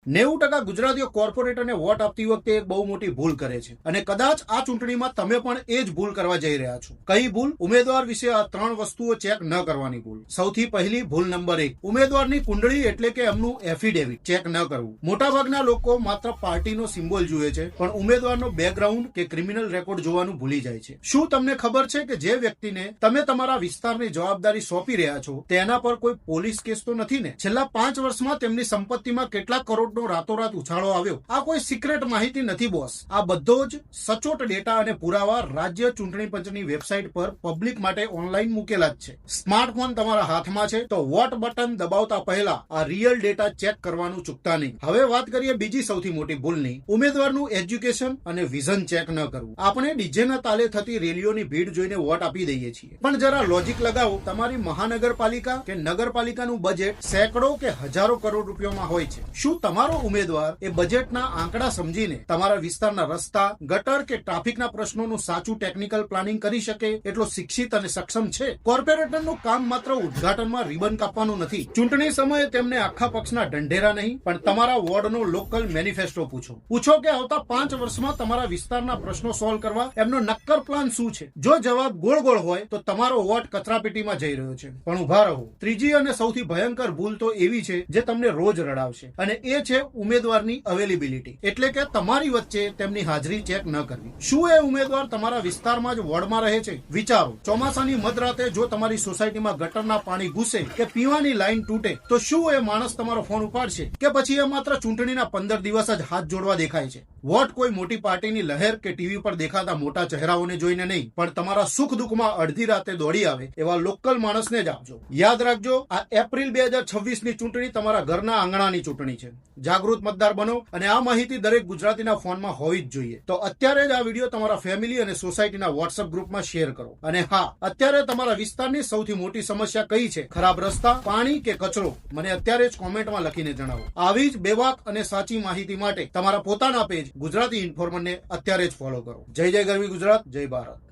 90% ગુજરાતીઓ કોર્પોરેટરને વોટ આપતી વખતે એક બહુ મોટી ભૂલ કરે છે અને કદાચ આ ચૂંટણીમાં તમે પણ એ જ ભૂલ કરવા જઈ રહ્યા છો. કઈ ભૂલ? ઉમેદવાર વિશે આ 3 વસ્તુઓ ચેક ન કરવાની ભૂલ. સૌથી પહેલી ભૂલ નંબર 1, ઉમેદવારની કુંડળી એટલે કે એમનું એફિડેવિટ ચેક ન કરવું. મોટાભાગના લોકો માત્ર પાર્ટીનો સિમ્બોલ જુએ છે પણ ઉમેદવારનો બેકગ્રાઉન્ડ કે ક્રિમિનલ રેકોર્ડ જોવાનું ભૂલી જાય છે. શું તમને ખબર છે કે જે વ્યક્તિને તમે તમારા વિસ્તારની જવાબદારી સોંપી રહ્યા છો તેના પર કોઈ પોલીસ કેસ તો નથી ને? છેલ્લા 5 વર્ષમાં તેમની સંપત્તિમાં કેટલા કરોડનો રાતોરાત ઉછાળો આવ્યો? આ કોઈ સિક્રેટ માહિતી નથી બોસ. આ બધો જ સચોટ ડેટા અને પુરાવા રાજ્ય ચૂંટણી પંચની વેબસાઇટ પર પબ્લિક માટે ઓનલાઈન મૂકેલા જ છે. સ્માર્ટફોન તમારા હાથમાં છે તો વોટ બટન દબાવતા પહેલા આ રિયલ ડેટા ચેક કરવાનું ચૂકતા નહીં. હવે વાત કરીએ બીજી સૌથી મોટી ભૂલની. ઉમેદવારનું એજ્યુકેશન અને વિઝન ચેક ન કરવું. આપણે ડીજેના તાલે થતી રેલીઓની ભીડ જોઈને વોટ આપી દઈએ છીએ પણ જરા લોજિક લગાવો. તમારી મહાનગરપાલિકા કે નગરપાલિકાનું બજેટ સેંકડો કે હજારો કરોડ રૂપિયામાં હોય છે. શું તમારો ઉમેદવાર એ બજેટના આંકડા સમજીને તમારા વિસ્તારના રસ્તા, ગટર કે ટ્રાફિકના પ્રશ્નોનું સાચું ટેકનિકલ પ્લાનિંગ કરી શકે એટલો શિક્ષિત અને સક્ષમ છે? કોર્પોરેટરનું કામ માત્ર ઉદ્ઘાટનમાં રિબન કાપવાનું નથી. ચૂંટણી સમયે તેમને આખા પક્ષના ઢંઢેરા નહીં પણ તમારા વોર્ડનો લોકલ મેનિફેસ્ટો પૂછો કે આવતા 5 વર્ષમાં તમારા વિસ્તારના પ્રશ્નો સોલ્વ કરવા એમનો નક્કર પ્લાન શું છે. જો જવાબ ગોળ હોય તો તમારો વોટ કચરાપેટીમાં જઈ રહ્યો છે. પણ ઉભા રહો. ત્રીજી અને સૌથી ભયંકર ભૂલ તો એવી છે જે તમને રોજ રડાવશે અને એ છે ઉમેદવારની અવેલેબિલિટી એટલે કે તમારી વચ્ચે તેમની હાજરી ચેક ન કરવી. શું એ ઉમેદવાર તમારા વિસ્તારમાં જ વોર્ડમાં રહે છે? વિચારો, ચોમાસાની મધરાતે જો તમારી સોસાયટીમાં ગટરના પાણી ઘૂસે કે પીવાની લાઈન તૂટે તો શું એ માણસ તમારો ફોન ઉપાડશે કે પછી એ માત્ર ચૂંટણીના 15 દિવસ જ હાથ જોડવા દેખાય છે? વોટ કોઈ મોટી પાર્ટીની લહેર કે ટીવી પર દેખાતા મોટા ચહેરાઓને જોઈને નહીં પણ તમારા સુખ દુઃખમાં અડધી રાતે દોડી આવે એવા લોકલ માણસને જ આપજો. યાદ રાખજો, આ એપ્રિલ 2026ની ચૂંટણી તમારા ઘરના આંગણાની ચૂંટણી છે. જાગૃત મતદાર બનો અને આ માહિતી દરેક ગુજરાતીના ફોનમાં હોવી જ જોઈએ. તો અત્યારે જ આ વિડીયો તમારા ફેમિલી અને સોસાયટીના વોટ્સએપ ગ્રુપમાં શેર કરો. અને હા, અત્યારે તમારા વિસ્તારની સૌથી મોટી સમસ્યા કઈ છે? ખરાબ રસ્તા, પાણી કે કચરો? મને અત્યારે જ કોમેન્ટમાં લખીને જણાવો. આવી જ બેબાક અને સાચી માહિતી માટે તમારા પોતાના પેજ ગુજરાતી ઇન્ફોર્મરને અત્યારે જ ફોલો કરો. જય જય ગરવી ગુજરાત, જય ભારત.